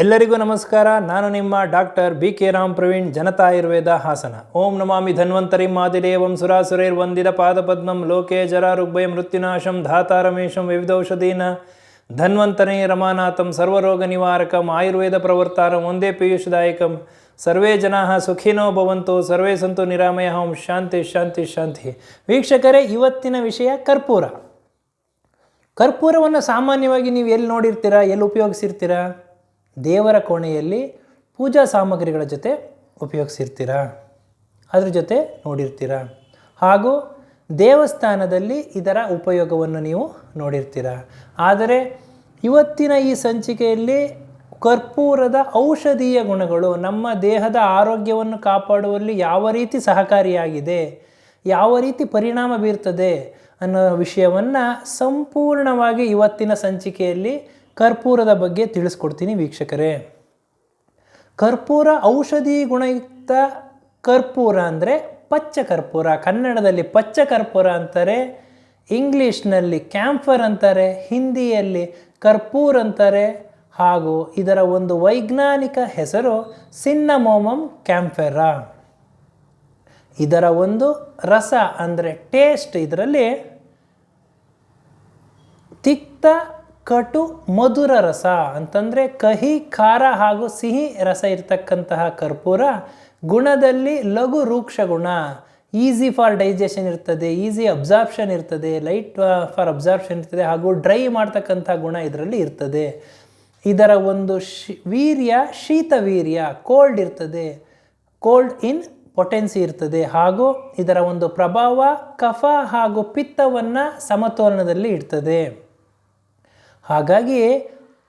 ಎಲ್ಲರಿಗೂ ನಮಸ್ಕಾರ. ನಾನು ನಿಮ್ಮ ಡಾಕ್ಟರ್ BK ರಾಮ್ ಪ್ರವೀಣ್, ಜನತಾ ಆಯುರ್ವೇದ ಹಾಸನ. ಓಂ ನಮಾಮಿ ಧನ್ವಂತರಿ ಮಾದಿದೇವಂ ಸುರಾಸುರೈರ್ವಂದಿತ ಪಾದಪದ್ಮಂ ಲೋಕೆ ಜರಾರುಗ್ಭಯ ಮೃತ್ಯುನಾಶಂ ಧಾತಾರಮೇಶಂ ವಿವಿಧೌಷಧೀನ ಧನ್ವಂತರೇ ರಮಾನಾಥಂ ಸರ್ವರೋಗ ನಿವಾರಕಂ ಆಯುರ್ವೇದ ಪ್ರವರ್ತಾರಂ ಒಂದೇ ಪೀಯೂಷದಾಯಕಂ. ಸರ್ವೇ ಜನಾಃ ಸುಖಿನೋ ಭವಂತು, ಸರ್ವೇ ಸಂತು ನಿರಾಮಯಃ. ಓಂ ಶಾಂತಿ ಶಾಂತಿ ಶಾಂತಿ. ವೀಕ್ಷಕರೇ, ಇವತ್ತಿನ ವಿಷಯ ಕರ್ಪೂರ. ಕರ್ಪೂರವನ್ನು ಸಾಮಾನ್ಯವಾಗಿ ನೀವು ಎಲ್ಲಿ ನೋಡಿರ್ತೀರಾ, ಎಲ್ಲಿ ಉಪಯೋಗಿಸಿರ್ತೀರಾ? ದೇವರ ಕೋಣೆಯಲ್ಲಿ ಪೂಜಾ ಸಾಮಗ್ರಿಗಳ ಜೊತೆ ಉಪಯೋಗಿಸಿರ್ತೀರ, ಅದ್ರ ಜೊತೆ ನೋಡಿರ್ತೀರ. ಹಾಗೂ ದೇವಸ್ಥಾನದಲ್ಲಿ ಇದರ ಉಪಯೋಗವನ್ನು ನೀವು ನೋಡಿರ್ತೀರ. ಆದರೆ ಇವತ್ತಿನ ಈ ಸಂಚಿಕೆಯಲ್ಲಿ ಕರ್ಪೂರದ ಔಷಧೀಯ ಗುಣಗಳು ನಮ್ಮ ದೇಹದ ಆರೋಗ್ಯವನ್ನು ಕಾಪಾಡುವಲ್ಲಿ ಯಾವ ರೀತಿ ಸಹಕಾರಿಯಾಗಿದೆ, ಯಾವ ರೀತಿ ಪರಿಣಾಮ ಬೀರ್ತದೆ ಅನ್ನೋ ವಿಷಯವನ್ನು ಸಂಪೂರ್ಣವಾಗಿ ಇವತ್ತಿನ ಸಂಚಿಕೆಯಲ್ಲಿ ಕರ್ಪೂರದ ಬಗ್ಗೆ ತಿಳಿಸ್ಕೊಡ್ತೀನಿ ವೀಕ್ಷಕರೇ. ಕರ್ಪೂರ ಔಷಧಿ ಗುಣಯುಕ್ತ ಕರ್ಪೂರ ಅಂದರೆ ಪಚ್ಚ ಕರ್ಪೂರ. ಕನ್ನಡದಲ್ಲಿ ಪಚ್ಚ ಕರ್ಪೂರ ಅಂತಾರೆ, ಇಂಗ್ಲೀಷ್ನಲ್ಲಿ ಕ್ಯಾಂಫರ್ ಅಂತಾರೆ, ಹಿಂದಿಯಲ್ಲಿ ಕರ್ಪೂರ್ ಅಂತಾರೆ. ಹಾಗೂ ಇದರ ಒಂದು ವೈಜ್ಞಾನಿಕ ಹೆಸರು ಸಿನ್ನಮೋಮಮ್ ಕ್ಯಾಂಫೆರಾ. ಇದರ ಒಂದು ರಸ ಅಂದರೆ ಟೇಸ್ಟ್, ಇದರಲ್ಲಿ ತಿಕ್ತ ಕಟು ಮಧುರ ರಸ ಅಂತಂದರೆ ಕಹಿ ಖಾರ ಹಾಗೂ ಸಿಹಿ ರಸ ಇರ್ತಕ್ಕಂತಹ ಕರ್ಪೂರ. ಗುಣದಲ್ಲಿ ಲಘು ರೂಕ್ಷ ಗುಣ, ಈಸಿ ಫಾರ್ ಡೈಜೆಷನ್ ಇರ್ತದೆ, ಈಸಿ ಅಬ್ಸಾರ್ಪ್ಷನ್ ಇರ್ತದೆ, ಲೈಟ್ ಫಾರ್ ಅಬ್ಸಾರ್ಪ್ಷನ್ ಇರ್ತದೆ, ಹಾಗೂ ಡ್ರೈ ಮಾಡ್ತಕ್ಕಂಥ ಗುಣ ಇದರಲ್ಲಿ ಇರ್ತದೆ. ಇದರ ಒಂದು ವೀರ್ಯ ಶೀತ ವೀರ್ಯ, ಕೋಲ್ಡ್ ಇರ್ತದೆ, ಕೋಲ್ಡ್ ಇನ್ ಪೊಟೆನ್ಸಿ ಇರ್ತದೆ. ಹಾಗೂ ಇದರ ಒಂದು ಪ್ರಭಾವ ಕಫ ಹಾಗೂ ಪಿತ್ತವನ್ನು ಸಮತೋಲನದಲ್ಲಿ ಇರ್ತದೆ. ಹಾಗಾಗಿ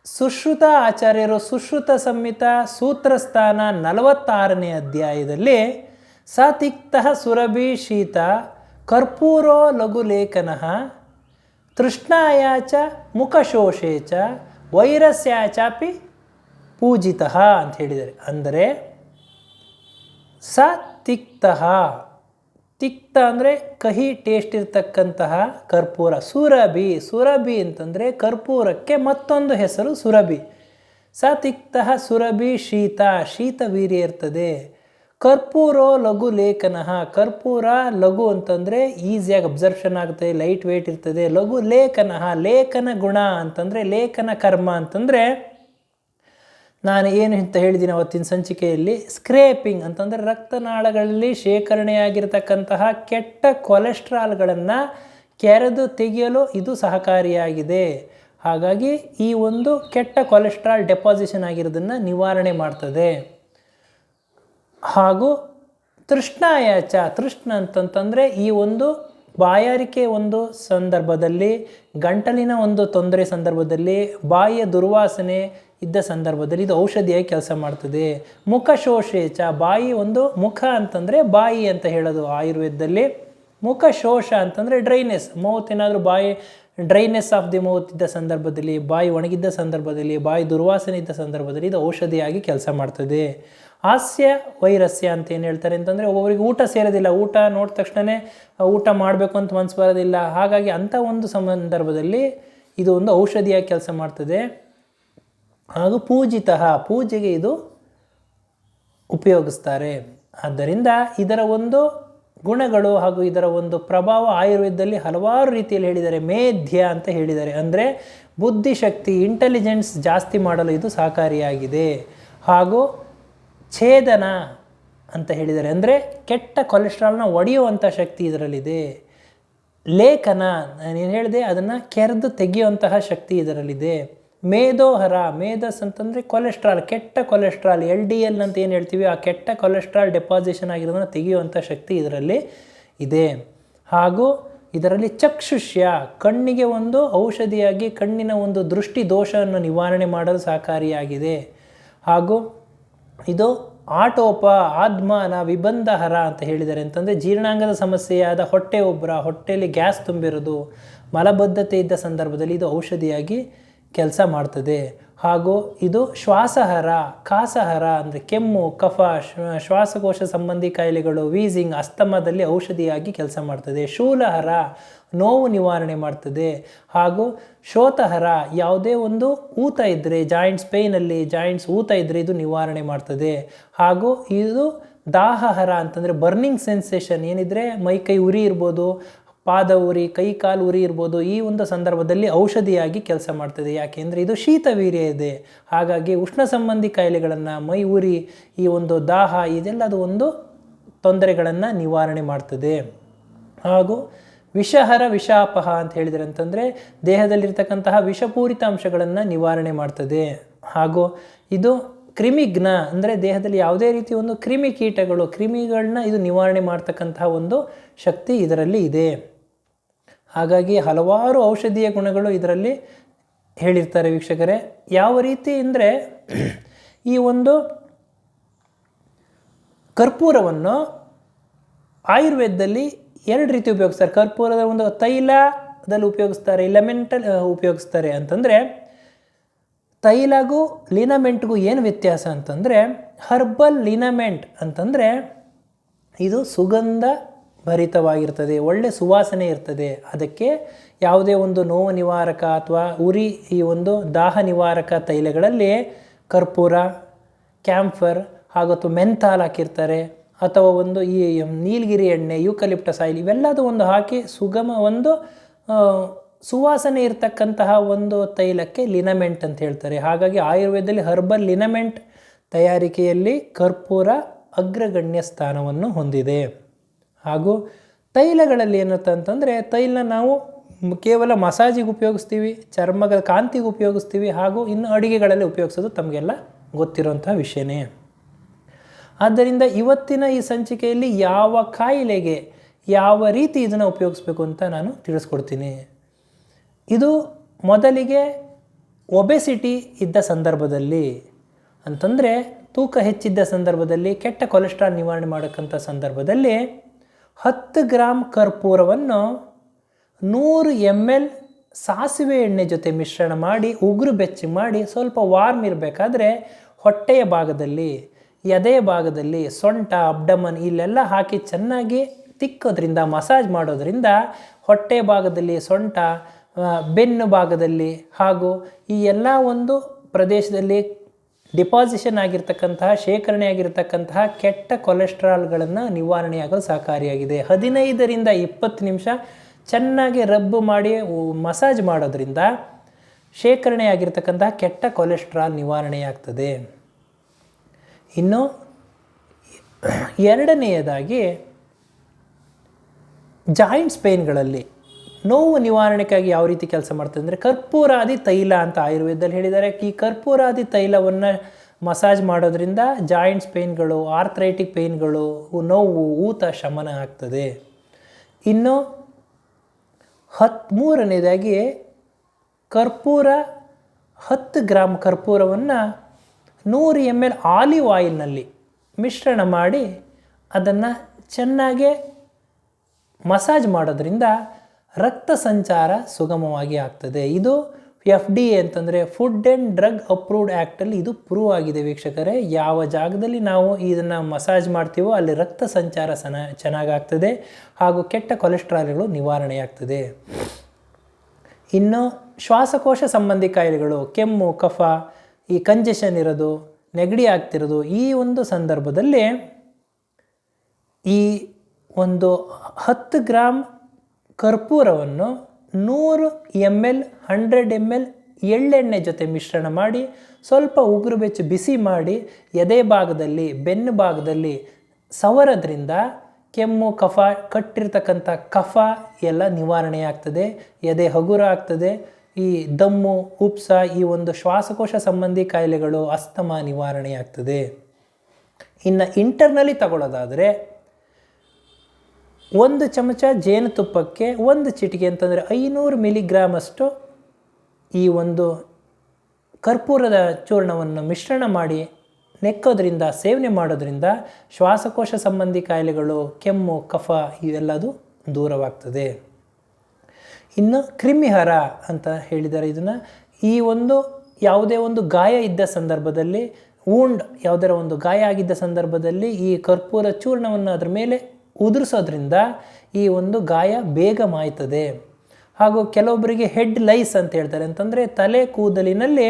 ಸುಶ್ರುತ ಆಚಾರ್ಯರು ಸುಶ್ರುತ ಸಂಹಿತ ಸೂತ್ರಸ್ಥಾನ 46ನೇ ಅಧ್ಯಾಯದಲ್ಲಿ ಸತಿಕ್ತಃ ಸುರಭಿ ಶೀತ ಕರ್ಪೂರೋ ಲಘುಲೇಖನಃ ತೃಷ್ಣಾಯಾಚ ಮುಖಶೋಷೇ ಚ ವೈರಸ್ಯಾಚಾಪಿ ಪೂಜಿತಃ ಅಂತ ಹೇಳಿದ್ದಾರೆ. ಅಂದರೆ ಸತಿಕ್ತಃ, ತಿಕ್ತ ಅಂದರೆ ಕಹಿ ಟೇಸ್ಟ್ ಇರ್ತಕ್ಕಂತಹ ಕರ್ಪೂರ. ಸುರಭಿ, ಸುರಭಿ ಅಂತಂದರೆ ಕರ್ಪೂರಕ್ಕೆ ಮತ್ತೊಂದು ಹೆಸರು ಸುರಭಿ. ಸತಿಕ್ತಃ ಸುರಭಿ ಶೀತ, ಶೀತ ವೀರ್ಯ ಇರ್ತದೆ. ಕರ್ಪೂರೋ ಲಘು ಲೇಖನಃ, ಕರ್ಪೂರ ಲಘು ಅಂತಂದರೆ ಈಸಿಯಾಗಿ ಅಬ್ಸರ್ಪ್ಷನ್ ಆಗುತ್ತೆ, ಲೈಟ್ ವೇಟ್ ಇರ್ತದೆ. ಲಘು ಲೇಖನಃ, ಲೇಖನ ಗುಣ ಅಂತಂದರೆ ಲೇಖನ ಕರ್ಮ ಅಂತಂದರೆ ನಾನು ಏನು ಅಂತ ಹೇಳಿದ್ದೀನಿ ಅವತ್ತಿನ ಸಂಚಿಕೆಯಲ್ಲಿ, ಸ್ಕ್ರೇಪಿಂಗ್ ಅಂತಂದರೆ ರಕ್ತನಾಳಗಳಲ್ಲಿ ಶೇಖರಣೆಯಾಗಿರ್ತಕ್ಕಂತಹ ಕೆಟ್ಟ ಕೊಲೆಸ್ಟ್ರಾಲ್ಗಳನ್ನು ಕೆರೆದು ತೆಗೆಯಲು ಇದು ಸಹಕಾರಿಯಾಗಿದೆ. ಹಾಗಾಗಿ ಈ ಒಂದು ಕೆಟ್ಟ ಕೊಲೆಸ್ಟ್ರಾಲ್ ಡೆಪಾಸಿಷನ್ ಆಗಿರೋದನ್ನು ನಿವಾರಣೆ ಮಾಡ್ತದೆ. ಹಾಗೂ ತೃಷ್ಣಾಯಾಚ, ತೃಷ್ಣ ಅಂತಂತಂದರೆ ಈ ಒಂದು ಬಾಯಾರಿಕೆ ಒಂದು ಸಂದರ್ಭದಲ್ಲಿ, ಗಂಟಲಿನ ಒಂದು ತೊಂದರೆ ಸಂದರ್ಭದಲ್ಲಿ, ಬಾಯಿಯ ದುರ್ವಾಸನೆ ಇದ್ದ ಸಂದರ್ಭದಲ್ಲಿ ಇದು ಔಷಧಿಯಾಗಿ ಕೆಲಸ ಮಾಡ್ತದೆ. ಮುಖಶೋಷೇಚ, ಬಾಯಿ ಒಂದು ಮುಖ ಅಂತಂದರೆ ಬಾಯಿ ಅಂತ ಹೇಳೋದು ಆಯುರ್ವೇದದಲ್ಲಿ. ಮುಖಶೋಷ ಅಂತಂದರೆ ಡ್ರೈನೆಸ್, ಮೌತ್ ಏನಾದರೂ ಬಾಯಿ ಡ್ರೈನೆಸ್ ಆಫ್ ದಿ ಮೌತ್ ಇದ್ದ ಸಂದರ್ಭದಲ್ಲಿ, ಬಾಯಿ ಒಣಗಿದ್ದ ಸಂದರ್ಭದಲ್ಲಿ, ಬಾಯಿ ದುರ್ವಾಸನೆ ಇದ್ದ ಸಂದರ್ಭದಲ್ಲಿ ಇದು ಔಷಧಿಯಾಗಿ ಕೆಲಸ ಮಾಡ್ತದೆ. ಹಾಸ್ಯ ವೈರಸ್ಯ ಅಂತ ಏನು ಹೇಳ್ತಾರೆ ಅಂತಂದರೆ ಒಬ್ಬೊಬ್ಬರಿಗೆ ಊಟ ಸೇರೋದಿಲ್ಲ, ಊಟ ನೋಡಿದ ತಕ್ಷಣ ಊಟ ಮಾಡಬೇಕು ಅಂತ ಮನಸ್ಸು ಬರೋದಿಲ್ಲ. ಹಾಗಾಗಿ ಅಂಥ ಒಂದು ಸಂದರ್ಭದಲ್ಲಿ ಇದು ಒಂದು ಔಷಧಿಯಾಗಿ ಕೆಲಸ ಮಾಡ್ತದೆ. ಹಾಗೂ ಪೂಜಿತಃ, ಪೂಜೆಗೆ ಇದು ಉಪಯೋಗಿಸ್ತಾರೆ. ಆದ್ದರಿಂದ ಇದರ ಒಂದು ಗುಣಗಳು ಹಾಗೂ ಇದರ ಒಂದು ಪ್ರಭಾವ ಆಯುರ್ವೇದದಲ್ಲಿ ಹಲವಾರು ರೀತಿಯಲ್ಲಿ ಹೇಳಿದ್ದಾರೆ. ಮೇಧ್ಯ ಅಂತ ಹೇಳಿದ್ದಾರೆ, ಅಂದರೆ ಬುದ್ಧಿಶಕ್ತಿ, ಇಂಟೆಲಿಜೆನ್ಸ್ ಜಾಸ್ತಿ ಮಾಡಲು ಇದು ಸಹಕಾರಿಯಾಗಿದೆ. ಹಾಗೂ ಛೇದನ ಅಂತ ಹೇಳಿದ್ದಾರೆ, ಅಂದರೆ ಕೆಟ್ಟ ಕೊಲೆಸ್ಟ್ರಾಲ್ನ ಒಡೆಯುವಂಥ ಶಕ್ತಿ ಇದರಲ್ಲಿದೆ. ಲೇಖನ, ನಾನೇನು ಹೇಳಿದೆ ಅದನ್ನು ಕೆರೆದು ತೆಗೆಯುವಂತಹ ಶಕ್ತಿ ಇದರಲ್ಲಿದೆ. ಮೇದೋಹರ, ಮೇಧಸ್ ಅಂತಂದರೆ ಕೊಲೆಸ್ಟ್ರಾಲ್, ಕೆಟ್ಟ ಕೊಲೆಸ್ಟ್ರಾಲ್, LDL ಅಂತ ಏನು ಹೇಳ್ತೀವಿ, ಆ ಕೆಟ್ಟ ಕೊಲೆಸ್ಟ್ರಾಲ್ ಡೆಪಾಸಿಷನ್ ಆಗಿರೋದನ್ನು ತೆಗೆಯುವಂಥ ಶಕ್ತಿ ಇದರಲ್ಲಿ ಇದೆ. ಹಾಗೂ ಇದರಲ್ಲಿ ಚಕ್ಷುಷ್ಯ, ಕಣ್ಣಿಗೆ ಒಂದು ಔಷಧಿಯಾಗಿ ಕಣ್ಣಿನ ಒಂದು ದೃಷ್ಟಿ ದೋಷವನ್ನು ನಿವಾರಣೆ ಮಾಡಲು ಸಹಕಾರಿಯಾಗಿದೆ. ಹಾಗೂ ಇದು ಆಟೋಪ, ಆದ್ಮಾನ, ವಿಬಂಧಹರ ಅಂತ ಹೇಳಿದ್ದಾರೆ. ಅಂತಂದರೆ ಜೀರ್ಣಾಂಗದ ಸಮಸ್ಯೆಯಾದ ಹೊಟ್ಟೆ ಉಬ್ಬರ, ಹೊಟ್ಟೆಯಲ್ಲಿ ಗ್ಯಾಸ್ ತುಂಬಿರೋದು, ಮಲಬದ್ಧತೆ ಇದ್ದ ಸಂದರ್ಭದಲ್ಲಿ ಇದು ಔಷಧಿಯಾಗಿ ಕೆಲಸ ಮಾಡ್ತದೆ. ಹಾಗೂ ಇದು ಶ್ವಾಸಹರ, ಕಾಸಹರ ಅಂದರೆ ಕೆಮ್ಮು, ಕಫ, ಶ್ವಾಸಕೋಶ ಸಂಬಂಧಿ ಕಾಯಿಲೆಗಳು, ವೀಸಿಂಗ್, ಅಸ್ತಮದಲ್ಲಿ ಔಷಧಿಯಾಗಿ ಕೆಲಸ ಮಾಡ್ತದೆ. ಶೂಲಹರ, ನೋವು ನಿವಾರಣೆ ಮಾಡ್ತದೆ. ಹಾಗೂ ಶೋತಹರ, ಯಾವುದೇ ಒಂದು ಊತ ಇದ್ದರೆ, ಜಾಯಿಂಟ್ಸ್ ಪೇಯ್ನಲ್ಲಿ ಜಾಯಿಂಟ್ಸ್ ಊತ ಇದ್ದರೆ ಇದು ನಿವಾರಣೆ ಮಾಡ್ತದೆ. ಹಾಗೂ ಇದು ದಾಹಹರ ಅಂತಂದರೆ ಬರ್ನಿಂಗ್ ಸೆನ್ಸೇಷನ್ ಏನಿದ್ರೆ ಮೈಕೈ ಉರಿ ಇರ್ಬೋದು, ಪಾದ ಉರಿ, ಕೈ ಕಾಲು ಉರಿ ಇರ್ಬೋದು, ಈ ಒಂದು ಸಂದರ್ಭದಲ್ಲಿ ಔಷಧಿಯಾಗಿ ಕೆಲಸ ಮಾಡ್ತದೆ. ಯಾಕೆಂದರೆ ಇದು ಶೀತವೀರ್ಯ ಇದೆ. ಹಾಗಾಗಿ ಉಷ್ಣ ಸಂಬಂಧಿ ಕಾಯಿಲೆಗಳನ್ನು, ಮೈ ಉರಿ, ಈ ಒಂದು ದಾಹ, ಇದೆಲ್ಲದು ಒಂದು ತೊಂದರೆಗಳನ್ನು ನಿವಾರಣೆ ಮಾಡ್ತದೆ. ಹಾಗೂ ವಿಷಹರ ವಿಷಾಪಹ ಅಂತ ಹೇಳಿದರೆ ಅಂತಂದರೆ ದೇಹದಲ್ಲಿರ್ತಕ್ಕಂತಹ ವಿಷಪೂರಿತ ಅಂಶಗಳನ್ನು ನಿವಾರಣೆ ಮಾಡ್ತದೆ. ಹಾಗೂ ಇದು ಕ್ರಿಮಿಘ್ನ ಅಂದರೆ ದೇಹದಲ್ಲಿ ಯಾವುದೇ ರೀತಿ ಒಂದು ಕ್ರಿಮಿಗಳನ್ನ ಇದು ನಿವಾರಣೆ ಮಾಡ್ತಕ್ಕಂತಹ ಒಂದು ಶಕ್ತಿ ಇದರಲ್ಲಿ ಇದೆ. ಹಾಗಾಗಿ ಹಲವಾರು ಔಷಧೀಯ ಗುಣಗಳು ಇದರಲ್ಲಿ ಹೇಳಿರ್ತಾರೆ ವೀಕ್ಷಕರೇ. ಯಾವ ರೀತಿ ಅಂದರೆ ಈ ಒಂದು ಕರ್ಪೂರವನ್ನು ಆಯುರ್ವೇದದಲ್ಲಿ 2 ರೀತಿ ಉಪಯೋಗಿಸ್ತಾರೆ. ಕರ್ಪೂರದ ಒಂದು ತೈಲದಲ್ಲಿ ಉಪಯೋಗಿಸ್ತಾರೆ, ಲೆಮೆಂಟಲ್ ಉಪಯೋಗಿಸ್ತಾರೆ. ಅಂತಂದರೆ ತೈಲಗೂ ಲಿನಮೆಂಟ್ಗೂ ಏನು ವ್ಯತ್ಯಾಸ ಅಂತಂದರೆ, ಹರ್ಬಲ್ ಲಿನಮೆಂಟ್ ಅಂತಂದರೆ ಇದು ಸುಗಂಧ ಭರಿತವಾಗಿರ್ತದೆ, ಒಳ್ಳೆ ಸುವಾಸನೆ ಇರ್ತದೆ. ಅದಕ್ಕೆ ಯಾವುದೇ ಒಂದು ನೋವು ನಿವಾರಕ ಅಥವಾ ಉರಿ, ಈ ಒಂದು ದಾಹ ನಿವಾರಕ ತೈಲಗಳಲ್ಲಿ ಕರ್ಪೂರ, ಕ್ಯಾಂಫರ್ ಹಾಗೂ ಅಥವಾ ಮೆಂಥಾಲ್ ಹಾಕಿರ್ತಾರೆ. ಅಥವಾ ಒಂದು ಈ ನೀಲಗಿರಿ ಎಣ್ಣೆ, ಯೂಕಲಿಪ್ಟಸ್ ಆಯಿಲ್, ಇವೆಲ್ಲದೂ ಒಂದು ಹಾಕಿ ಸುಗಮ ಒಂದು ಸುವಾಸನೆ ಇರತಕ್ಕಂತಹ ಒಂದು ತೈಲಕ್ಕೆ ಲಿನಮೆಂಟ್ ಅಂತ ಹೇಳ್ತಾರೆ. ಹಾಗಾಗಿ ಆಯುರ್ವೇದದಲ್ಲಿ ಹರ್ಬಲ್ ಲಿನಮೆಂಟ್ ತಯಾರಿಕೆಯಲ್ಲಿ ಕರ್ಪೂರ ಅಗ್ರಗಣ್ಯ ಸ್ಥಾನವನ್ನು ಹೊಂದಿದೆ. ಹಾಗೂ ತೈಲಗಳಲ್ಲಿ ಏನಂತ ಅಂತಂದರೆ, ತೈಲ ನಾವು ಕೇವಲ ಮಸಾಜಿಗೆ ಉಪಯೋಗಿಸ್ತೀವಿ, ಚರ್ಮದ ಕಾಂತಿಗೆ ಉಪಯೋಗಿಸ್ತೀವಿ, ಹಾಗೂ ಇನ್ನು ಅಡುಗೆಗಳಲ್ಲಿ ಉಪಯೋಗಿಸೋದು ತಮಗೆಲ್ಲ ಗೊತ್ತಿರೋಂಥ ವಿಷಯನೇ. ಆದ್ದರಿಂದ ಇವತ್ತಿನ ಈ ಸಂಚಿಕೆಯಲ್ಲಿ ಯಾವ ಕಾಯಿಲೆಗೆ ಯಾವ ರೀತಿ ಇದನ್ನು ಉಪಯೋಗಿಸ್ಬೇಕು ಅಂತ ನಾನು ತಿಳಿಸ್ಕೊಡ್ತೀನಿ. ಇದು ಮೊದಲಿಗೆ ಒಬೆಸಿಟಿ ಇದ್ದ ಸಂದರ್ಭದಲ್ಲಿ ಅಂತಂದರೆ ತೂಕ ಹೆಚ್ಚಿದ್ದ ಸಂದರ್ಭದಲ್ಲಿ, ಕೆಟ್ಟ ಕೊಲೆಸ್ಟ್ರಾಲ್ ನಿವಾರಣೆ ಮಾಡೋಕ್ಕಂಥ ಸಂದರ್ಭದಲ್ಲಿ 10 ಗ್ರಾಮ್ ಕರ್ಪೂರವನ್ನು 100 ml ಸಾಸಿವೆ ಎಣ್ಣೆ ಜೊತೆ ಮಿಶ್ರಣ ಮಾಡಿ ಉಗುರು ಬೆಚ್ಚಗೆ ಮಾಡಿ ಸ್ವಲ್ಪ ವಾರ್ಮ್ ಇರಬೇಕಾದ್ರೆ ಹೊಟ್ಟೆಯ ಭಾಗದಲ್ಲಿ, ಎದೆಯ ಭಾಗದಲ್ಲಿ, ಸೊಂಟ, ಅಬ್ಡಮನ್ ಇಲ್ಲೆಲ್ಲ ಹಾಕಿ ಚೆನ್ನಾಗಿ ತಿಕ್ಕೋದ್ರಿಂದ, ಮಸಾಜ್ ಮಾಡೋದ್ರಿಂದ ಹೊಟ್ಟೆ ಭಾಗದಲ್ಲಿ, ಸೊಂಟ, ಬೆನ್ನು ಭಾಗದಲ್ಲಿ ಹಾಗೂ ಈ ಎಲ್ಲ ಒಂದು ಪ್ರದೇಶದಲ್ಲಿ ಡಿಪಾಸಿಷನ್ ಆಗಿರ್ತಕ್ಕಂತಹ, ಶೇಖರಣೆ ಆಗಿರ್ತಕ್ಕಂತಹ ಕೆಟ್ಟ ಕೊಲೆಸ್ಟ್ರಾಲ್ಗಳನ್ನು ನಿವಾರಣೆಯಾಗಲು ಸಹಕಾರಿಯಾಗಿದೆ. 15ರಿಂದ 20 ನಿಮಿಷ ಚೆನ್ನಾಗಿ ರಬ್ ಮಾಡಿ ಮಸಾಜ್ ಮಾಡೋದ್ರಿಂದ ಶೇಖರಣೆ ಆಗಿರ್ತಕ್ಕಂತಹ ಕೆಟ್ಟ ಕೊಲೆಸ್ಟ್ರಾಲ್ ನಿವಾರಣೆಯಾಗ್ತದೆ. ಇನ್ನು ಎರಡನೆಯದಾಗಿ ಜಾಯಿಂಟ್ಸ್ ಪೇನ್ಗಳಲ್ಲಿ ನೋವು ನಿವಾರಣೆಗಾಗಿ ಯಾವ ರೀತಿ ಕೆಲಸ ಮಾಡ್ತದೆ ಅಂದರೆ, ಕರ್ಪೂರಾದಿ ತೈಲ ಅಂತ ಆಯುರ್ವೇದದಲ್ಲಿ ಹೇಳಿದ್ದಾರೆ. ಈ ಕರ್ಪೂರಾದಿ ತೈಲವನ್ನು ಮಸಾಜ್ ಮಾಡೋದ್ರಿಂದ ಜಾಯಿಂಟ್ಸ್ ಪೇನ್ಗಳು, ಆರ್ಥ್ರೈಟಿಕ್ ಪೇನ್ಗಳು, ನೋವು, ಊತ ಶಮನ ಆಗ್ತದೆ. ಇನ್ನು 13ನೇದಾಗಿ ಕರ್ಪೂರ 10 ಗ್ರಾಮ್ ಕರ್ಪೂರವನ್ನು 100 ml ಆಲಿವ್ ಆಯಿಲ್ನಲ್ಲಿ ಮಿಶ್ರಣ ಮಾಡಿ ಅದನ್ನು ಚೆನ್ನಾಗೆ ಮಸಾಜ್ ಮಾಡೋದ್ರಿಂದ ರಕ್ತ ಸಂಚಾರ ಸುಗಮವಾಗಿ ಆಗ್ತದೆ. ಇದು FDA ಅಂತಂದರೆ ಫುಡ್ ಆ್ಯಂಡ್ ಡ್ರಗ್ ಅಪ್ರೂವ್ಡ್ ಆ್ಯಕ್ಟಲ್ಲಿ ಇದು ಪ್ರೂವ್ ಆಗಿದೆ ವೀಕ್ಷಕರೇ. ಯಾವ ಜಾಗದಲ್ಲಿ ನಾವು ಇದನ್ನು ಮಸಾಜ್ ಮಾಡ್ತೀವೋ ಅಲ್ಲಿ ರಕ್ತ ಸಂಚಾರ ಚೆನ್ನಾಗಾಗ್ತದೆ ಹಾಗೂ ಕೆಟ್ಟ ಕೊಲೆಸ್ಟ್ರಾಲ್ಗಳು ನಿವಾರಣೆಯಾಗ್ತದೆ. ಇನ್ನು ಶ್ವಾಸಕೋಶ ಸಂಬಂಧಿ ಕಾಯಿಲೆಗಳು, ಕೆಮ್ಮು, ಕಫ, ಈ ಕಂಜೆಷನ್ ಇರೋದು, ನೆಗಡಿ ಆಗ್ತಿರೋದು, ಈ ಒಂದು ಸಂದರ್ಭದಲ್ಲಿ ಈ ಒಂದು 10 ಗ್ರಾಮ್ ಕರ್ಪೂರವನ್ನು 100 ml 100 ml ಎಳ್ಳೆಣ್ಣೆ ಜೊತೆ ಮಿಶ್ರಣ ಮಾಡಿ ಸ್ವಲ್ಪ ಉಗುರು ಬೆಚ್ಚು ಬಿಸಿ ಮಾಡಿ ಎದೆ ಭಾಗದಲ್ಲಿ, ಬೆನ್ನು ಭಾಗದಲ್ಲಿ ಸವರೋದ್ರಿಂದ ಕೆಮ್ಮು, ಕಫ, ಕಟ್ಟಿರ್ತಕ್ಕಂಥ ಕಫ ಎಲ್ಲ ನಿವಾರಣೆಯಾಗ್ತದೆ. ಎದೆ ಹಗುರ ಆಗ್ತದೆ. ಈ ದಮ್ಮು, ಉಪ್ಸ, ಈ ಒಂದು ಶ್ವಾಸಕೋಶ ಸಂಬಂಧಿ ಕಾಯಿಲೆಗಳು, ಅಸ್ತಮ ನಿವಾರಣೆಯಾಗ್ತದೆ. ಇನ್ನು ಇಂಟರ್ನಲಿ ತಗೊಳ್ಳೋದಾದರೆ 1 ಚಮಚ ಜೇನುತುಪ್ಪಕ್ಕೆ 1 ಚಿಟಿಕೆ ಅಂತಂದರೆ 500 ಮಿಲಿಗ್ರಾಮಷ್ಟು ಈ ಒಂದು ಕರ್ಪೂರದ ಚೂರ್ಣವನ್ನು ಮಿಶ್ರಣ ಮಾಡಿ ನೆಕ್ಕೋದ್ರಿಂದ, ಸೇವನೆ ಮಾಡೋದ್ರಿಂದ ಶ್ವಾಸಕೋಶ ಸಂಬಂಧಿ ಕಾಯಿಲೆಗಳು, ಕೆಮ್ಮು, ಕಫ ಇವೆಲ್ಲದು ದೂರವಾಗ್ತದೆ. ಇನ್ನು ಕ್ರಿಮಿಹರ ಅಂತ ಹೇಳಿದ್ದಾರೆ. ಇದನ್ನು ಈ ಒಂದು ಯಾವುದೇ ಒಂದು ಗಾಯ ಇದ್ದ ಸಂದರ್ಭದಲ್ಲಿ, ಯಾವುದರ ಒಂದು ಗಾಯ ಆಗಿದ್ದ ಸಂದರ್ಭದಲ್ಲಿ ಈ ಕರ್ಪೂರ ಚೂರ್ಣವನ್ನು ಅದರ ಮೇಲೆ ಉದುರಿಸೋದ್ರಿಂದ ಈ ಒಂದು ಗಾಯ ಬೇಗ ಮಾಯ್ತದೆ. ಹಾಗೂ ಕೆಲವೊಬ್ಬರಿಗೆ ಹೆಡ್ ಲೈಸ್ ಅಂತ ಹೇಳ್ತಾರೆ, ಅಂತಂದರೆ ತಲೆ ಕೂದಲಿನಲ್ಲಿ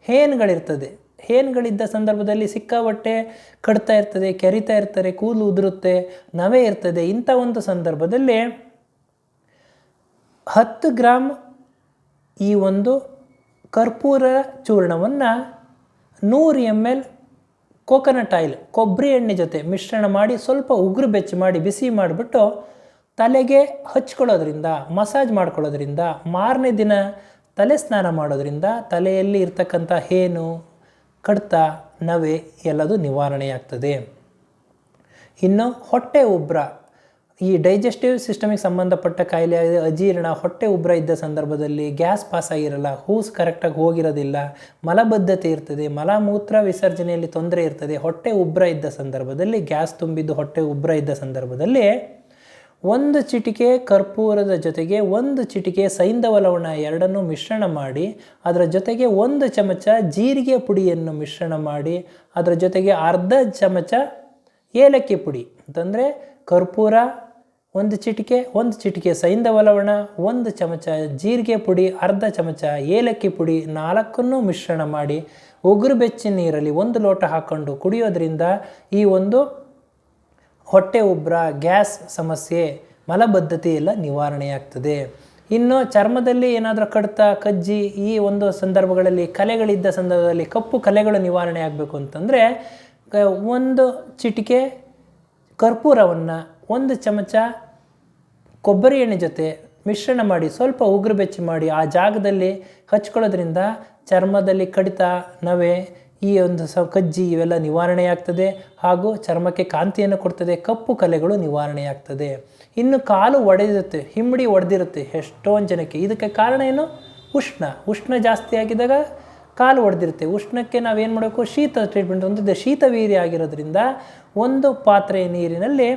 ಹೇನ್ಗಳಿರ್ತದೆ. ಹೇನ್ಗಳಿದ್ದ ಸಂದರ್ಭದಲ್ಲಿ ಸಿಕ್ಕಾಪಟ್ಟೆ ಕಡ್ತಾ ಇರ್ತದೆ, ಕೆರಿತಾ ಇರ್ತಾರೆ, ಕೂದಲು ಉದುರುತ್ತೆ, ನವೆ ಇರ್ತದೆ. ಇಂಥ ಒಂದು ಸಂದರ್ಭದಲ್ಲಿ 10 ಗ್ರಾಮ್ ಈ ಒಂದು ಕರ್ಪೂರ ಚೂರ್ಣವನ್ನು 100 ml ಕೋಕೋನಟ್ ಆಯಿಲ್, ಕೊಬ್ಬರಿ ಎಣ್ಣೆ ಜೊತೆ ಮಿಶ್ರಣ ಮಾಡಿ ಸ್ವಲ್ಪ ಉಗುರು ಬೆಚ್ಚ ಮಾಡಿ ಬಿಸಿ ಮಾಡಿಬಿಟ್ಟು ತಲೆಗೆ ಹಚ್ಕೊಳ್ಳೋದ್ರಿಂದ, ಮಸಾಜ್ ಮಾಡ್ಕೊಳ್ಳೋದ್ರಿಂದ, ಮಾರನೇ ದಿನ ತಲೆ ಸ್ನಾನ ಮಾಡೋದ್ರಿಂದ ತಲೆಯಲ್ಲಿ ಇರ್ತಕ್ಕಂಥ ಹೇನು, ಕಡ್ತ, ನವೆ ಎಲ್ಲದು ನಿವಾರಣೆಯಾಗ್ತದೆ. ಇನ್ನು ಹೊಟ್ಟೆ ಉಬ್ರ, ಈ ಡೈಜೆಸ್ಟಿವ್ ಸಿಸ್ಟಮಿಗೆ ಸಂಬಂಧಪಟ್ಟ ಕಾಯಿಲೆ, ಅಜೀರ್ಣ, ಹೊಟ್ಟೆ ಉಬ್ರ ಇದ್ದ ಸಂದರ್ಭದಲ್ಲಿ ಗ್ಯಾಸ್ ಪಾಸ್ ಆಗಿರಲ್ಲ, ಹೂಸ್ ಕರೆಕ್ಟಾಗಿ ಹೋಗಿರೋದಿಲ್ಲ, ಮಲಬದ್ಧತೆ ಇರ್ತದೆ, ಮಲಮೂತ್ರ ವಿಸರ್ಜನೆಯಲ್ಲಿ ತೊಂದರೆ ಇರ್ತದೆ, ಹೊಟ್ಟೆ ಉಬ್ರ ಇದ್ದ ಸಂದರ್ಭದಲ್ಲಿ, ಗ್ಯಾಸ್ ತುಂಬಿದ್ದು ಹೊಟ್ಟೆ ಉಬ್ರ ಇದ್ದ ಸಂದರ್ಭದಲ್ಲಿ 1 ಚಿಟಿಕೆ ಕರ್ಪೂರದ ಜೊತೆಗೆ 1 ಚಿಟಿಕೆ ಸೈಂಧವ ಲವಣ ಎರಡನ್ನೂ ಮಿಶ್ರಣ ಮಾಡಿ, ಅದರ ಜೊತೆಗೆ 1 ಚಮಚ ಜೀರಿಗೆ ಪುಡಿಯನ್ನು ಮಿಶ್ರಣ ಮಾಡಿ, ಅದರ ಜೊತೆಗೆ ಅರ್ಧ ಚಮಚ ಏಲಕ್ಕಿ ಪುಡಿ, ಅಂತಂದರೆ ಕರ್ಪೂರ 1 ಚಿಟಿಕೆ, 1 ಚಿಟಿಕೆ ಸೈಂಧವ ಲವಣ, 1 ಚಮಚ ಜೀರಿಗೆ ಪುಡಿ, ಅರ್ಧ ಚಮಚ ಏಲಕ್ಕಿ ಪುಡಿ, 4ನ್ನೂ ಮಿಶ್ರಣ ಮಾಡಿ ಉಗುರು ಬೆಚ್ಚಿನ ನೀರಲ್ಲಿ 1 ಲೋಟ ಹಾಕ್ಕೊಂಡು ಕುಡಿಯೋದ್ರಿಂದ ಈ ಒಂದು ಹೊಟ್ಟೆ ಉಬ್ರ, ಗ್ಯಾಸ್ ಸಮಸ್ಯೆ, ಮಲಬದ್ಧತೆ ಎಲ್ಲ ನಿವಾರಣೆಯಾಗ್ತದೆ. ಇನ್ನು ಚರ್ಮದಲ್ಲಿ ಏನಾದರೂ ಕಡ್ತ, ಕಜ್ಜಿ ಈ ಒಂದು ಸಂದರ್ಭಗಳಲ್ಲಿ, ಕಲೆಗಳಿದ್ದ ಸಂದರ್ಭದಲ್ಲಿ, ಕಪ್ಪು ಕಲೆಗಳು ನಿವಾರಣೆ ಆಗಬೇಕು ಅಂತಂದರೆ 1 ಚಿಟಿಕೆ ಕರ್ಪೂರವನ್ನು 1 ಚಮಚ ಕೊಬ್ಬರಿ ಎಣ್ಣೆ ಜೊತೆ ಮಿಶ್ರಣ ಮಾಡಿ ಸ್ವಲ್ಪ ಉಗುರು ಬೆಚ್ಚಿ ಮಾಡಿ ಆ ಜಾಗದಲ್ಲಿ ಹಚ್ಕೊಳ್ಳೋದ್ರಿಂದ ಚರ್ಮದಲ್ಲಿ ಕಡಿತ, ನವೆ, ಈ ಒಂದು ಕಜ್ಜಿ ಇವೆಲ್ಲ ನಿವಾರಣೆಯಾಗ್ತದೆ. ಹಾಗೂ ಚರ್ಮಕ್ಕೆ ಕಾಂತಿಯನ್ನು ಕೊಡ್ತದೆ, ಕಪ್ಪು ಕಲೆಗಳು ನಿವಾರಣೆಯಾಗ್ತದೆ. ಇನ್ನು ಕಾಲು ಒಡೆದಿರುತ್ತೆ, ಹಿಮ್ಮಡಿ ಒಡೆದಿರುತ್ತೆ ಎಷ್ಟೊಂದು ಜನಕ್ಕೆ. ಇದಕ್ಕೆ ಕಾರಣ ಏನು? ಉಷ್ಣ ಜಾಸ್ತಿ ಆಗಿದಾಗ ಕಾಲು ಒಡೆದಿರುತ್ತೆ. ಉಷ್ಣಕ್ಕೆ ನಾವೇನು ಮಾಡಬೇಕು? ಶೀತ ಟ್ರೀಟ್ಮೆಂಟ್ ಹೊಂದಿದೆ. ಶೀತವೀರ್ಯ ಆಗಿರೋದ್ರಿಂದ 1 ಪಾತ್ರೆ ನೀರಿನಲ್ಲಿ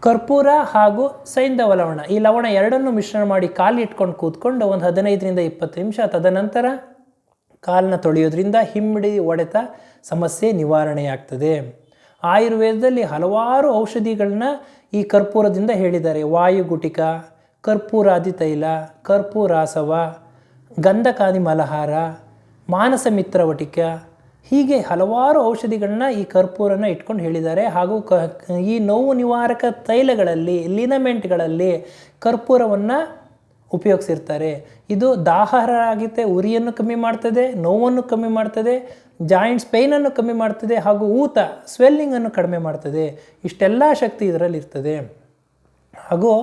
ಕರ್ಪೂರ ಹಾಗೂ ಸೈಂಧವ ಲವಣ, ಈ ಲವಣ ಎರಡನ್ನೂ ಮಿಶ್ರಣ ಮಾಡಿ ಕಾಲು ಇಟ್ಕೊಂಡು ಕೂತ್ಕೊಂಡು ಒಂದು 15ರಿಂದ 20 ನಿಮಿಷ, ತದನಂತರ ಕಾಲನ್ನ ತೊಳೆಯೋದ್ರಿಂದ ಹಿಮ್ಮಡಿ ಹೊಡೆತ ಸಮಸ್ಯೆ ನಿವಾರಣೆಯಾಗ್ತದೆ. ಆಯುರ್ವೇದದಲ್ಲಿ ಹಲವಾರು ಔಷಧಿಗಳನ್ನ ಈ ಕರ್ಪೂರದಿಂದ ಹೇಳಿದ್ದಾರೆ. ವಾಯುಗುಟಿಕ, ಕರ್ಪೂರಾದಿ ತೈಲ, ಕರ್ಪೂರಾಸವ, ಗಂಧಕಾದಿ ಮಲಹಾರ, ಮಾನಸ ಮಿತ್ರವಟಿಕ, ಹೀಗೆ ಹಲವಾರು ಔಷಧಿಗಳನ್ನ ಈ ಕರ್ಪೂರನ ಇಟ್ಕೊಂಡು ಹೇಳಿದ್ದಾರೆ. ಹಾಗೂ ಈ ನೋವು ನಿವಾರಕ ತೈಲಗಳಲ್ಲಿ, ಲಿನಮೆಂಟ್ಗಳಲ್ಲಿ ಕರ್ಪೂರವನ್ನು ಉಪಯೋಗಿಸಿರ್ತಾರೆ. ಇದು ದಾಹಾರ ಆಗುತ್ತೆ, ಉರಿಯನ್ನು ಕಮ್ಮಿ ಮಾಡ್ತದೆ, ನೋವನ್ನು ಕಮ್ಮಿ ಮಾಡ್ತದೆ, ಜಾಯಿಂಟ್ಸ್ ಪೇಯ್ನನ್ನು ಕಮ್ಮಿ ಮಾಡ್ತದೆ, ಹಾಗೂ ಊತ, ಸ್ವೆಲ್ಲಿಂಗನ್ನು ಕಡಿಮೆ ಮಾಡ್ತದೆ. ಇಷ್ಟೆಲ್ಲ ಶಕ್ತಿ ಇದರಲ್ಲಿ ಇರ್ತದೆ. ಹಾಗೂ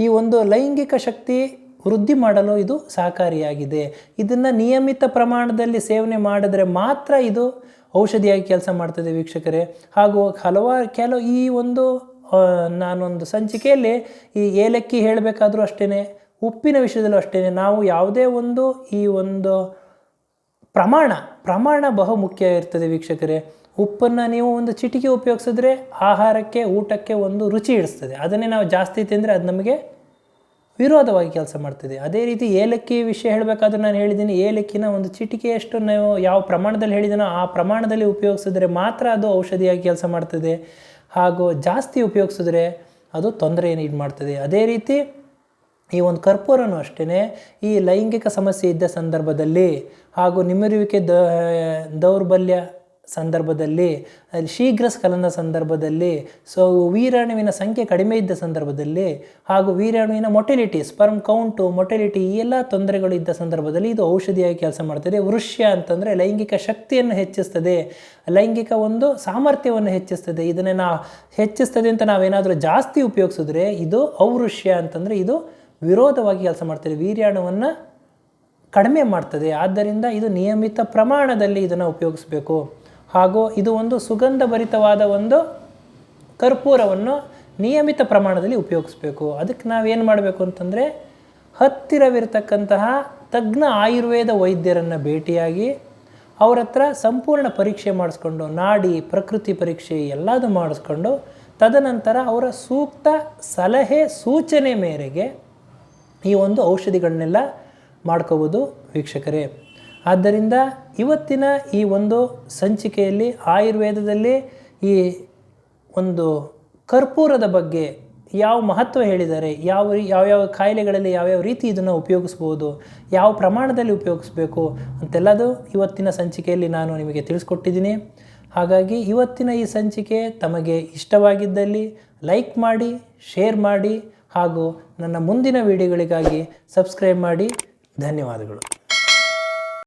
ಈ ಒಂದು ಲೈಂಗಿಕ ಶಕ್ತಿ ವೃದ್ಧಿ ಮಾಡಲು ಇದು ಸಹಕಾರಿಯಾಗಿದೆ. ಇದನ್ನು ನಿಯಮಿತ ಪ್ರಮಾಣದಲ್ಲಿ ಸೇವನೆ ಮಾಡಿದ್ರೆ ಮಾತ್ರ ಇದು ಔಷಧಿಯಾಗಿ ಕೆಲಸ ಮಾಡ್ತದೆ ವೀಕ್ಷಕರೇ. ಹಾಗೂ ಕೆಲವು ಈ ಒಂದು ನಾನೊಂದು ಸಂಚಿಕೆಯಲ್ಲಿ ಈ ಏಲಕ್ಕಿ ಹೇಳಬೇಕಾದ್ರೂ ಅಷ್ಟೇ, ಉಪ್ಪಿನ ವಿಷಯದಲ್ಲೂ ಅಷ್ಟೇ, ನಾವು ಯಾವುದೇ ಒಂದು ಈ ಒಂದು ಪ್ರಮಾಣ ಬಹು ಮುಖ್ಯ ಇರ್ತದೆ ವೀಕ್ಷಕರೇ. ಉಪ್ಪನ್ನು ನೀವು ಒಂದು ಚಿಟಿಕೆ ಉಪಯೋಗಿಸಿದ್ರೆ ಆಹಾರಕ್ಕೆ, ಊಟಕ್ಕೆ ಒಂದು ರುಚಿ ಇಡಿಸ್ತದೆ. ಅದನ್ನೇ ನಾವು ಜಾಸ್ತಿ ತಿಂದರೆ ಅದು ನಮಗೆ ವಿರೋಧವಾಗಿ ಕೆಲಸ ಮಾಡ್ತದೆ. ಅದೇ ರೀತಿ ಏಲಕ್ಕಿ ವಿಷಯ ಹೇಳಬೇಕಾದ್ರೆ ನಾನು ಹೇಳಿದ್ದೀನಿ, ಏಲಕ್ಕಿನ ಒಂದು ಚಿಟಿಕೆಯಷ್ಟು ನಾವು ಯಾವ ಪ್ರಮಾಣದಲ್ಲಿ ಹೇಳಿದ್ದೀನೋ ಆ ಪ್ರಮಾಣದಲ್ಲಿ ಉಪಯೋಗಿಸಿದ್ರೆ ಮಾತ್ರ ಅದು ಔಷಧಿಯಾಗಿ ಕೆಲಸ ಮಾಡ್ತದೆ. ಹಾಗೂ ಜಾಸ್ತಿ ಉಪಯೋಗಿಸಿದ್ರೆ ಅದು ತೊಂದರೆಯನ್ನು ಇದು ಮಾಡ್ತದೆ. ಅದೇ ರೀತಿ ಈ ಒಂದು ಕರ್ಪೂರನೂ ಅಷ್ಟೇ, ಈ ಲೈಂಗಿಕ ಸಮಸ್ಯೆ ಇದ್ದ ಸಂದರ್ಭದಲ್ಲಿ ಹಾಗೂ ನಿಮಿರುವಿಕೆ ದೌರ್ಬಲ್ಯ ಸಂದರ್ಭದಲ್ಲಿ, ಶೀಘ್ರ ಸ್ಖಲನ ಸಂದರ್ಭದಲ್ಲಿ, ವೀರ್ಯಾಣುವಿನ ಸಂಖ್ಯೆ ಕಡಿಮೆ ಇದ್ದ ಸಂದರ್ಭದಲ್ಲಿ, ಹಾಗೂ ವೀರ್ಯಾಣುವಿನ ಮೊಟಿಲಿಟಿ, ಸ್ಪರ್ಮ್ ಕೌಂಟು, ಮೊಟಿಲಿಟಿ ಈ ಎಲ್ಲ ತೊಂದರೆಗಳು ಇದ್ದ ಸಂದರ್ಭದಲ್ಲಿ ಇದು ಔಷಧಿಯಾಗಿ ಕೆಲಸ ಮಾಡ್ತದೆ. ವೃಷ್ಯ ಅಂತಂದರೆ ಲೈಂಗಿಕ ಶಕ್ತಿಯನ್ನು ಹೆಚ್ಚಿಸ್ತದೆ, ಲೈಂಗಿಕ ಒಂದು ಸಾಮರ್ಥ್ಯವನ್ನು ಹೆಚ್ಚಿಸ್ತದೆ. ಇದನ್ನೇ ನಾವು ಹೆಚ್ಚಿಸ್ತದೆ ಅಂತ ನಾವೇನಾದರೂ ಜಾಸ್ತಿ ಉಪಯೋಗಿಸಿದ್ರೆ ಇದು ಔವೃಷ್ಯ ಅಂತಂದರೆ ಇದು ವಿರೋಧವಾಗಿ ಕೆಲಸ ಮಾಡ್ತದೆ, ವೀರ್ಯಾಣುವನ್ನು ಕಡಿಮೆ ಮಾಡ್ತದೆ. ಆದ್ದರಿಂದ ಇದು ನಿಯಮಿತ ಪ್ರಮಾಣದಲ್ಲಿ ಇದನ್ನು ಉಪಯೋಗಿಸಬೇಕು. ಹಾಗೂ ಇದು ಒಂದು ಸುಗಂಧಭರಿತವಾದ ಒಂದು ಕರ್ಪೂರವನ್ನು ನಿಯಮಿತ ಪ್ರಮಾಣದಲ್ಲಿ ಉಪಯೋಗಿಸ್ಬೇಕು. ಅದಕ್ಕೆ ನಾವೇನು ಮಾಡಬೇಕು ಅಂತಂದರೆ, ಹತ್ತಿರವಿರತಕ್ಕಂತಹ ತಜ್ಞ ಆಯುರ್ವೇದ ವೈದ್ಯರನ್ನು ಭೇಟಿಯಾಗಿ ಅವ್ರ ಹತ್ರ ಸಂಪೂರ್ಣ ಪರೀಕ್ಷೆ ಮಾಡಿಸ್ಕೊಂಡು, ನಾಡಿ ಪ್ರಕೃತಿ ಪರೀಕ್ಷೆ ಎಲ್ಲದೂ ಮಾಡಿಸ್ಕೊಂಡು, ತದನಂತರ ಅವರ ಸೂಕ್ತ ಸಲಹೆ ಸೂಚನೆ ಮೇರೆಗೆ ಈ ಒಂದು ಔಷಧಿಗಳನ್ನೆಲ್ಲ ಮಾಡ್ಕೋಬೋದು ವೀಕ್ಷಕರೇ. ಆದ್ದರಿಂದ ಇವತ್ತಿನ ಈ ಒಂದು ಸಂಚಿಕೆಯಲ್ಲಿ ಆಯುರ್ವೇದದಲ್ಲಿ ಈ ಒಂದು ಕರ್ಪೂರದ ಬಗ್ಗೆ ಯಾವ ಮಹತ್ವ ಹೇಳಿದ್ದಾರೆ, ಯಾವ್ಯಾವ ಕಾಯಿಲೆಗಳಲ್ಲಿ ಯಾವ್ಯಾವ ರೀತಿ ಇದನ್ನು ಉಪಯೋಗಿಸ್ಬೋದು, ಯಾವ ಪ್ರಮಾಣದಲ್ಲಿ ಉಪಯೋಗಿಸ್ಬೇಕು ಅಂತೆಲ್ಲದು ಇವತ್ತಿನ ಸಂಚಿಕೆಯಲ್ಲಿ ನಾನು ನಿಮಗೆ ತಿಳಿಸ್ಕೊಟ್ಟಿದ್ದೀನಿ. ಹಾಗಾಗಿ ಇವತ್ತಿನ ಈ ಸಂಚಿಕೆ ತಮಗೆ ಇಷ್ಟವಾಗಿದ್ದಲ್ಲಿ ಲೈಕ್ ಮಾಡಿ, ಶೇರ್ ಮಾಡಿ ಹಾಗೂ ನನ್ನ ಮುಂದಿನ ವಿಡಿಯೋಗಳಿಗಾಗಿ ಸಬ್ಸ್ಕ್ರೈಬ್ ಮಾಡಿ. ಧನ್ಯವಾದಗಳು.